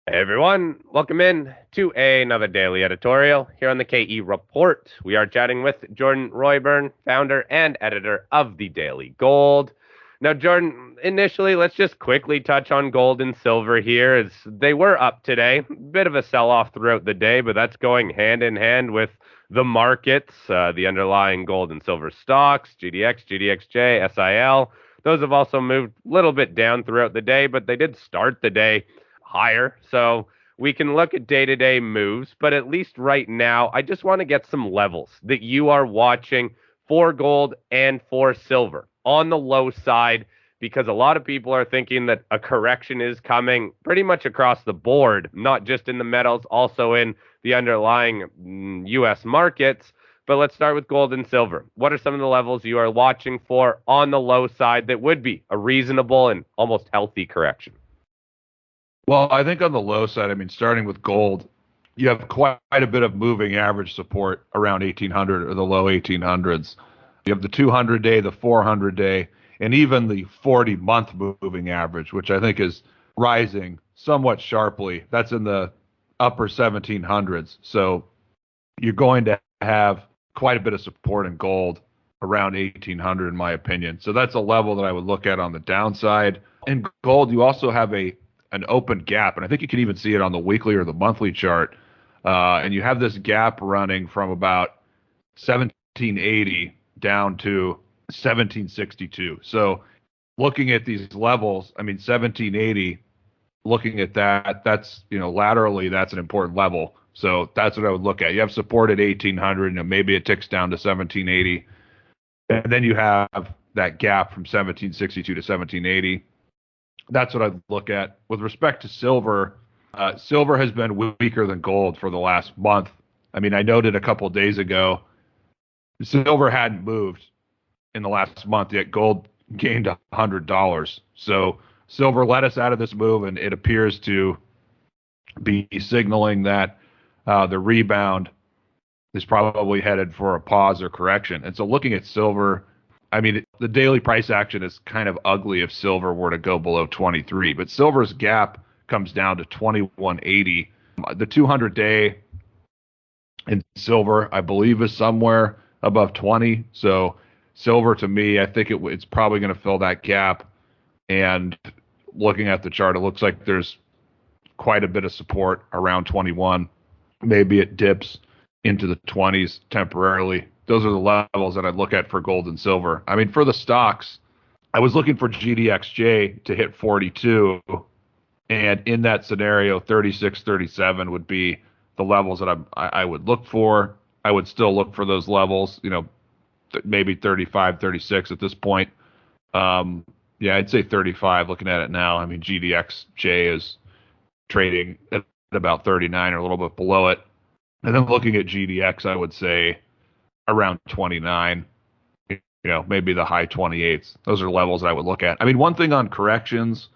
Hey everyone, welcome in to another daily editorial here on the KE Report. We are chatting with Jordan Roy-Byrne, founder and editor of The Daily Gold. Now, Jordan, initially, let's just quickly touch on gold and silver here, as they were up today. Bit of a sell-off throughout the day, but that's going hand in hand with the markets, the underlying gold and silver stocks, GDX, GDXJ, SIL. Those have also moved a little bit down throughout the day, but they did start the day higher. So we can look at day to day moves, but at least right now, I just want to get some levels that you are watching for gold and for silver on the low side, because a lot of people are thinking that a correction is coming pretty much across the board, not just in the metals, also in the underlying US markets. But let's start with gold and silver. What are some of the levels you are watching for on the low side that would be a reasonable and almost healthy correction? Well, I think on the low side, starting with gold, you have quite a bit of moving average support around 1800 or the low 1800s. You have the 200-day, the 400-day, and even the 40-month moving average, which I think is rising somewhat sharply. That's in the upper 1700s. So you're going to have quite a bit of support in gold around 1800, in my opinion. So that's a level that I would look at on the downside. In gold, you also have an open gap, and I think you can even see it on the weekly or the monthly chart. And you have this gap running from about 1780 down to 1762. So looking at these levels, 1780, looking at that, that's, laterally, that's an important level. So that's what I would look at. You have support at 1800, and maybe it ticks down to 1780. And then you have that gap from 1762 to 1780. That's what I'd look at. With respect to silver, silver has been weaker than gold for the last month. I noted a couple of days ago, silver hadn't moved in the last month, yet gold gained $100. So silver led us out of this move, and it appears to be signaling that the rebound is probably headed for a pause or correction. And so looking at silver, the daily price action is kind of ugly if silver were to go below 23, but silver's gap comes down to 2180. The 200-day in silver, I believe, is somewhere above 20. So silver, to me, I think it's probably going to fill that gap. And looking at the chart, it looks like there's quite a bit of support around 21. Maybe it dips into the 20s temporarily. Those are the levels that I'd look at for gold and silver. For the stocks, I was looking for GDXJ to hit 42. And in that scenario, 36, 37 would be the levels that I would look for. I would still look for those levels, maybe 35, 36 at this point. Yeah, I'd say 35 looking at it now. GDXJ is trading at about 39 or a little bit below it. And then looking at GDX, I would say around 29, maybe the high 28s. Those are levels that I would look at. One thing on corrections,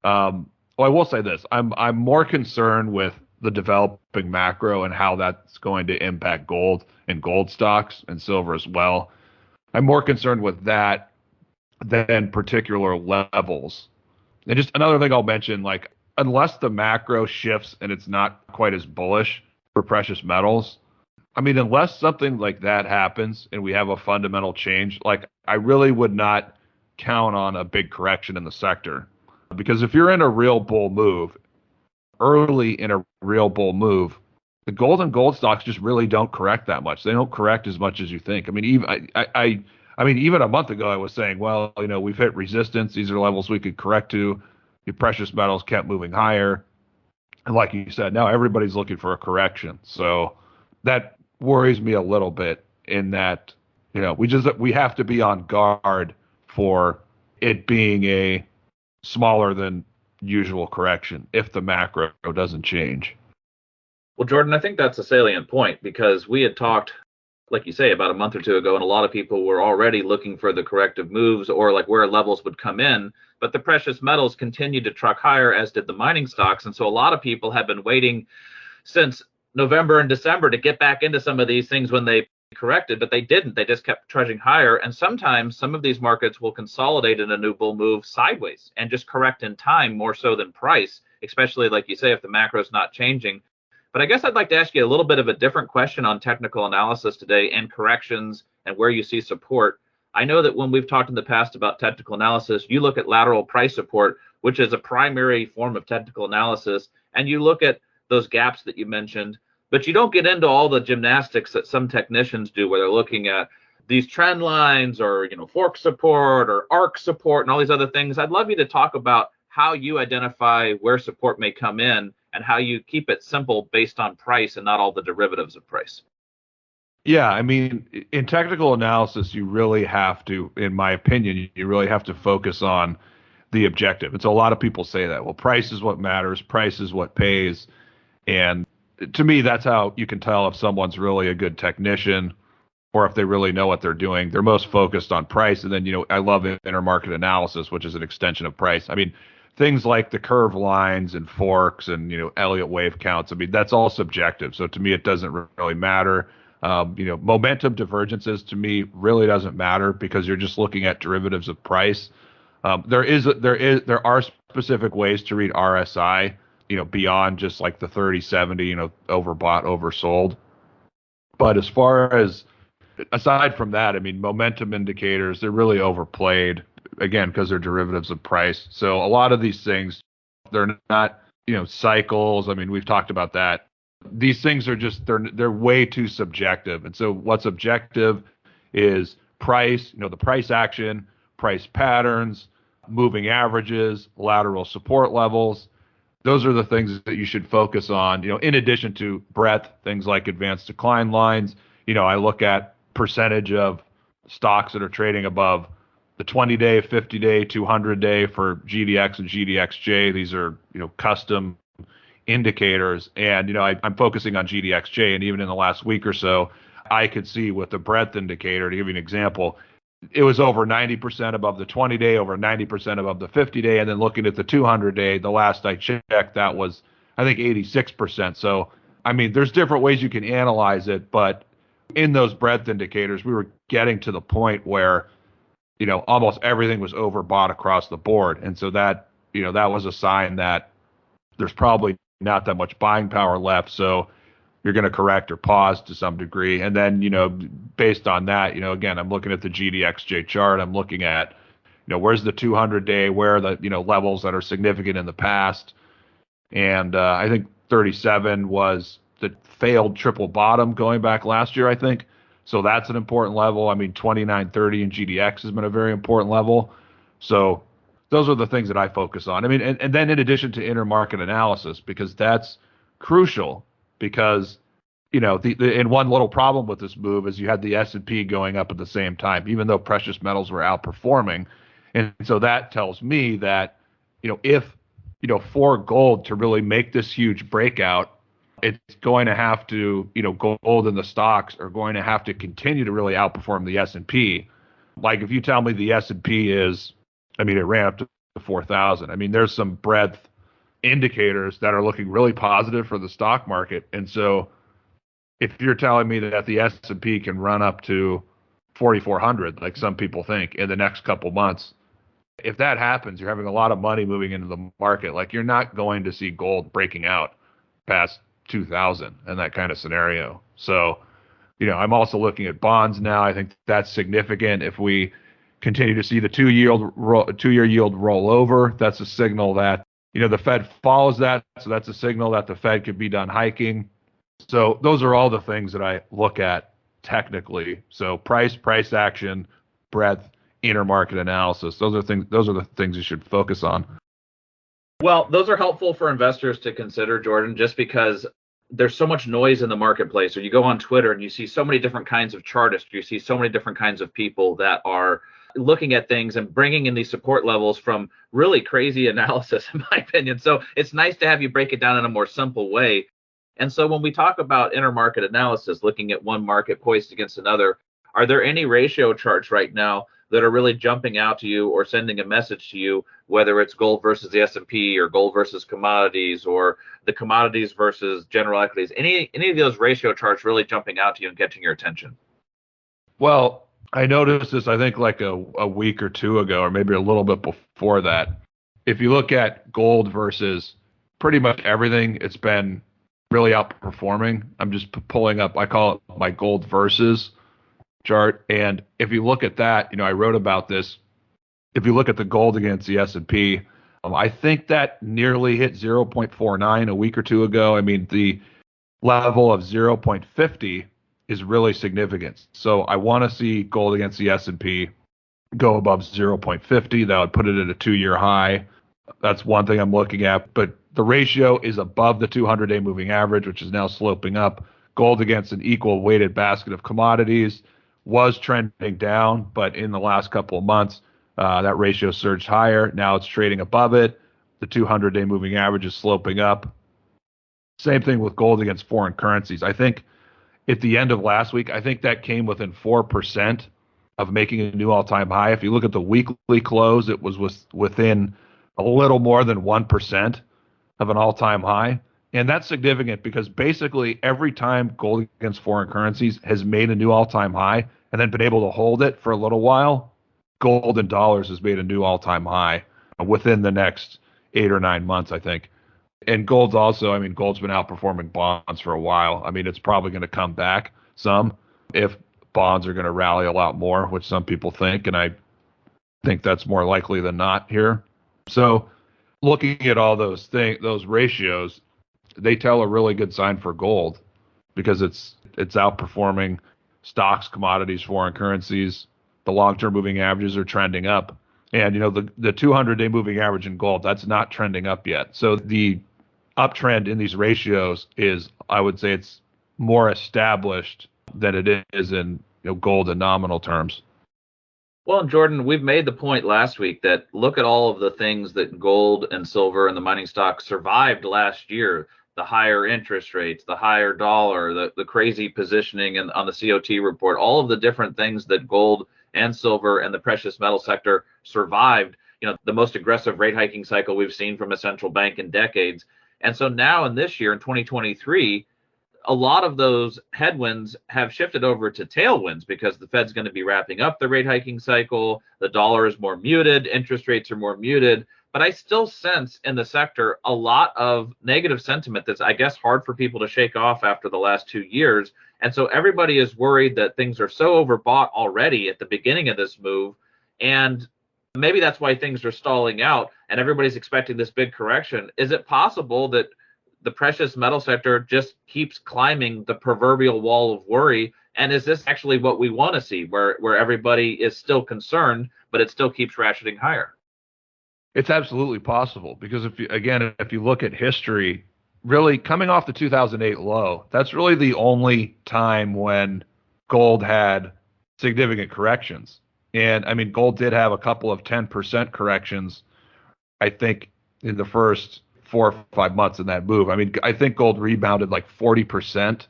well, I will say this. I'm more concerned with the developing macro and how that's going to impact gold and gold stocks and silver as well. I'm more concerned with that than particular levels. And just another thing I'll mention, unless the macro shifts and it's not quite as bullish for precious metals, unless something like that happens and we have a fundamental change, I really would not count on a big correction in the sector. Because if you're in a real bull move, early in a real bull move, the gold and gold stocks just really don't correct that much. They don't correct as much as you think. Even a month ago, I was saying, well, we've hit resistance. These are levels we could correct to. The precious metals kept moving higher. And like you said, now everybody's looking for a correction. So that worries me a little bit in that, we have to be on guard for it being a smaller than usual correction if the macro doesn't change. Well, Jordan, I think that's a salient point because we had talked, like you say, about a month or two ago, and a lot of people were already looking for the corrective moves or where levels would come in. But the precious metals continued to truck higher, as did the mining stocks. And so a lot of people have been waiting since November and December to get back into some of these things when they corrected, but they didn't. They just kept trudging higher. And sometimes some of these markets will consolidate in a new bull move sideways and just correct in time more so than price. especially like you say, if the macro is not changing. But I guess I'd like to ask you a little bit of a different question on technical analysis today and corrections and where you see support. I know that when we've talked in the past about technical analysis, you look at lateral price support, which is a primary form of technical analysis, and you look at those gaps that you mentioned, but you don't get into all the gymnastics that some technicians do, where they're looking at these trend lines or fork support or arc support and all these other things. I'd love you to talk about how you identify where support may come in and how you keep it simple based on price and not all the derivatives of price. Yeah, I mean, in technical analysis, you really have to, in my opinion, you really have to focus on the objective. And so a lot of people say that, well, price is what matters, price is what pays. And to me, that's how you can tell if someone's really a good technician or if they really know what they're doing. They're most focused on price. And then, I love intermarket analysis, which is an extension of price. I mean, things like the curve lines and forks and, Elliott wave counts, I mean, that's all subjective. So to me, it doesn't really matter. Momentum divergences to me really doesn't matter because you're just looking at derivatives of price. There are specific ways to read RSI, beyond just like the 30-70, overbought, oversold. But as far as aside from that, I mean, momentum indicators, they're really overplayed, again, because they're derivatives of price. So a lot of these things, they're not, cycles. I mean, we've talked about that. These things are just, they're way too subjective. And so what's objective is price, the price action, price patterns, moving averages, lateral support levels. Those are the things that you should focus on, in addition to breadth, things like advanced decline lines. I look at percentage of stocks that are trading above the 20-day, 50-day, 200-day for GDX and GDXJ. These are, custom indicators. And, I'm focusing on GDXJ. And even in the last week or so, I could see with the breadth indicator, to give you an example, it was over 90% above the 20-day, over 90% above the 50-day. And then looking at the 200-day, the last I checked, that was, I think, 86%. So, I mean, there's different ways you can analyze it, but in those breadth indicators, we were getting to the point where, almost everything was overbought across the board. And so that, that was a sign that there's probably not that much buying power left. So you're going to correct or pause to some degree. And then, based on that, again, I'm looking at the GDXJ chart. I'm looking at, where's the 200-day, where are the, levels that are significant in the past. And I think 37 was the failed triple bottom going back last year, I think. So that's an important level. I mean, 29.30 in GDX has been a very important level. So those are the things that I focus on. I mean, and then in addition to intermarket analysis, because that's crucial, because, and one little problem with this move is you had the S&P going up at the same time, even though precious metals were outperforming. And so that tells me that, if, for gold to really make this huge breakout, it's going to have to, gold and the stocks are going to have to continue to really outperform the S&P. Like if you tell me the S&P is, I mean, it ran up to 4,000. I mean, there's some breadth indicators that are looking really positive for the stock market. And so if you're telling me that the S&P can run up to 4,400, like some people think, in the next couple months, if that happens, you're having a lot of money moving into the market. Like you're not going to see gold breaking out past 2,000 in that kind of scenario. So, I'm also looking at bonds now. I think that's significant. If we continue to see the two-year yield roll over, that's a signal that, the Fed follows that. So that's a signal that the Fed could be done hiking. So those are all the things that I look at technically. So price action, breadth, intermarket analysis. Those are the things you should focus on. Well, those are helpful for investors to consider, Jordan, just because there's so much noise in the marketplace. Or you go on Twitter and you see so many different kinds of chartists. You see so many different kinds of people that are looking at things and bringing in these support levels from really crazy analysis, in my opinion. So it's nice to have you break it down in a more simple way. And so when we talk about intermarket analysis, looking at one market poised against another, are there any ratio charts right now that are really jumping out to you or sending a message to you, whether it's gold versus the S&P or gold versus commodities or the commodities versus general equities? Any of those ratio charts really jumping out to you and getting your attention? Well, I noticed this, I think, like a week or two ago, or maybe a little bit before that. If you look at gold versus pretty much everything, it's been really outperforming. I'm just pulling up, I call it my gold versus chart. And if you look at that, I wrote about this. If you look at the gold against the S&P, I think that nearly hit 0.49 a week or two ago. I mean, the level of 0.50 is really significant. So I want to see gold against the S&P go above 0.50. That would put it at a 2-year high. That's one thing I'm looking at. But the ratio is above the 200-day moving average, which is now sloping up. Gold against an equal weighted basket of commodities was trending down, but in the last couple of months, that ratio surged higher. Now it's trading above it. The 200-day moving average is sloping up. Same thing with gold against foreign currencies. I think at the end of last week, I think that came within 4% of making a new all-time high. If you look at the weekly close, it was within a little more than 1% of an all-time high. And that's significant because basically every time gold against foreign currencies has made a new all-time high and then been able to hold it for a little while, gold in dollars has made a new all-time high within the next 8 or 9 months, I think. And gold's also, gold's been outperforming bonds for a while. It's probably going to come back some if bonds are going to rally a lot more, which some people think, and I think that's more likely than not here. So looking at all those ratios, they tell a really good sign for gold because it's outperforming stocks, commodities, foreign currencies. The long-term moving averages are trending up. And, the 200-day moving average in gold, that's not trending up yet. So the uptrend in these ratios is, I would say, it's more established than it is in gold in nominal terms. Well, Jordan, we've made the point last week that look at all of the things that gold and silver and the mining stocks survived last year. The higher interest rates, the higher dollar, the crazy positioning on the COT report, all of the different things that gold and silver and the precious metal sector survived, the most aggressive rate hiking cycle we've seen from a central bank in decades. And so now in this year, in 2023, a lot of those headwinds have shifted over to tailwinds because the Fed's going to be wrapping up the rate hiking cycle. The dollar is more muted. Interest rates are more muted. But I still sense in the sector a lot of negative sentiment that's, I guess, hard for people to shake off after the last 2 years. And so everybody is worried that things are so overbought already at the beginning of this move. And maybe that's why things are stalling out and everybody's expecting this big correction. Is it possible that the precious metal sector just keeps climbing the proverbial wall of worry? And is this actually what we want to see, where everybody is still concerned, but it still keeps ratcheting higher? It's absolutely possible because if you look at history, really coming off the 2008 low, that's really the only time when gold had significant corrections. And gold did have a couple of 10% corrections, I think, in the first 4 or 5 months in that move. I think gold rebounded like 40%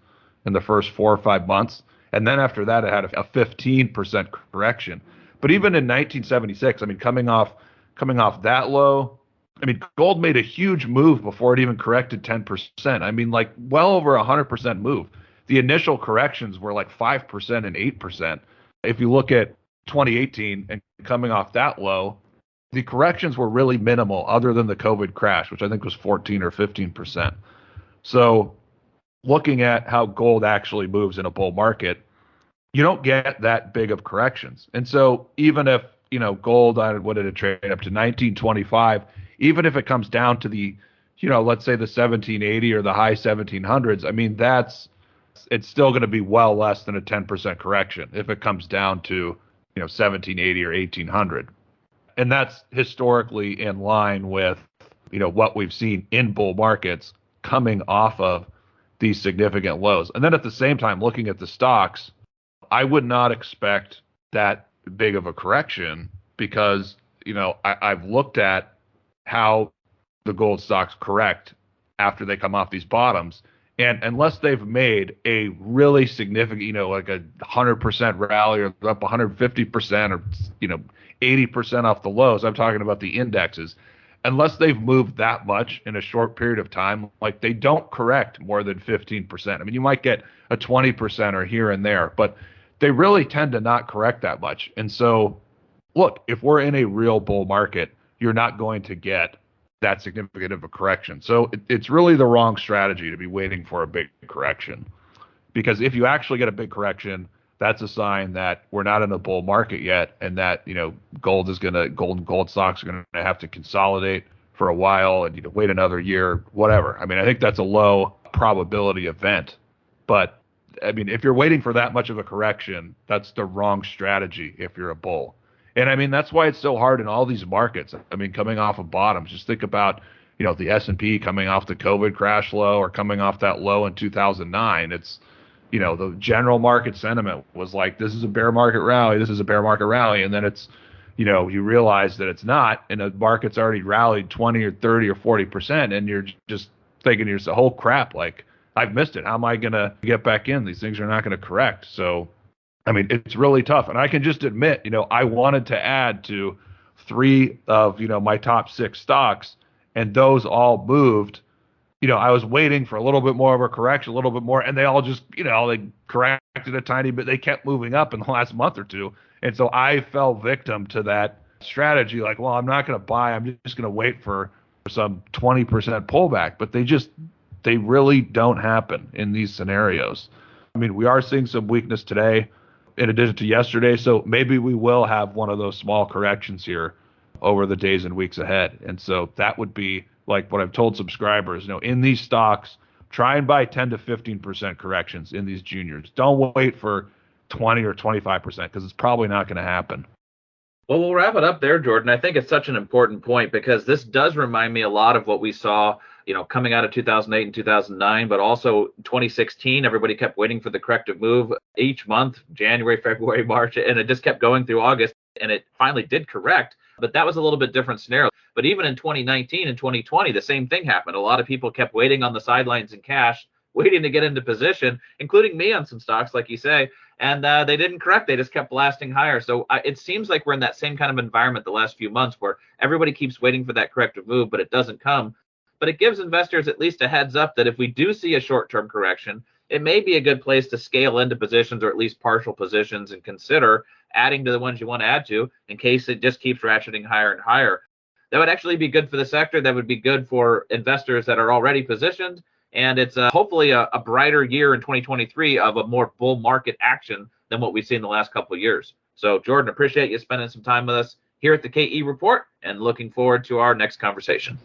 in the first 4 or 5 months. And then after that, it had a 15% correction. But even in 1976, coming off that low, gold made a huge move before it even corrected 10%. Like well over 100% move. The initial corrections were like 5% and 8%. If you look at 2018 and coming off that low, the corrections were really minimal other than the COVID crash, which I think was 14 or 15%. So looking at how gold actually moves in a bull market, you don't get that big of corrections. And so even if, gold, what did it trade up to 1925, even if it comes down to the, let's say the 1780 or the high 1700s, it's still going to be well less than a 10% correction if it comes down to, 1780 or 1800. And that's historically in line with, what we've seen in bull markets coming off of these significant lows. And then at the same time, looking at the stocks, I would not expect that big of a correction because, I've looked at how the gold stocks correct after they come off these bottoms. And unless they've made a really significant, like a 100% rally or up 150% or, 80% off the lows, I'm talking about the indexes, unless they've moved that much in a short period of time, like they don't correct more than 15%. You might get a 20% or here and there, but they really tend to not correct that much. And so, look, if we're in a real bull market, you're not going to get that significant of a correction. So it's really the wrong strategy to be waiting for a big correction, because if you actually get a big correction, that's a sign that we're not in a bull market yet, and that gold and gold stocks are gonna have to consolidate for a while and wait another year, whatever. I mean, I think that's a low probability event, but I mean, if you're waiting for that much of a correction, that's the wrong strategy if you're a bull. And I mean, that's why it's so hard in all these markets. I mean, coming off of bottoms, just think about, the S&P coming off the COVID crash low or coming off that low in 2009. It's, the general market sentiment was like, this is a bear market rally, this is a bear market rally. And then it's, you realize that it's not, and the market's already rallied 20 or 30 or 40%. And you're just thinking to yourself, oh crap, like I've missed it. How am I going to get back in? These things are not going to correct. So, I mean, it's really tough. And I can just admit, I wanted to add to 3 of, my top 6 stocks, and those all moved. I was waiting for a little bit more of a correction, a little bit more, and they all just, they corrected a tiny bit. They kept moving up in the last month or two. And so I fell victim to that strategy. Like, well, I'm not going to buy. I'm just going to wait for some 20% pullback. But they really don't happen in these scenarios. I mean, we are seeing some weakness today in addition to yesterday. So maybe we will have one of those small corrections here over the days and weeks ahead. And so that would be like what I've told subscribers, in these stocks, try and buy 10 to 15% corrections in these juniors. Don't wait for 20 or 25% because it's probably not going to happen. Well, we'll wrap it up there, Jordan. I think it's such an important point because this does remind me a lot of what we saw, coming out of 2008 and 2009, but also 2016. Everybody kept waiting for the corrective move each month, January, February, March, and it just kept going through August, and it finally did correct. But that was a little bit different scenario. But even in 2019 and 2020, the same thing happened. A lot of people kept waiting on the sidelines in cash, waiting to get into position, including me on some stocks, like you say, and they didn't correct. They just kept blasting higher. So it seems like we're in that same kind of environment the last few months where everybody keeps waiting for that corrective move, but it doesn't come. But it gives investors at least a heads up that if we do see a short-term correction, it may be a good place to scale into positions or at least partial positions and consider adding to the ones you want to add to in case it just keeps ratcheting higher and higher. That would actually be good for the sector. That would be good for investors that are already positioned. And it's hopefully a brighter year in 2023 of a more bull market action than what we've seen the last couple of years. So, Jordan, appreciate you spending some time with us here at the KE Report and looking forward to our next conversation.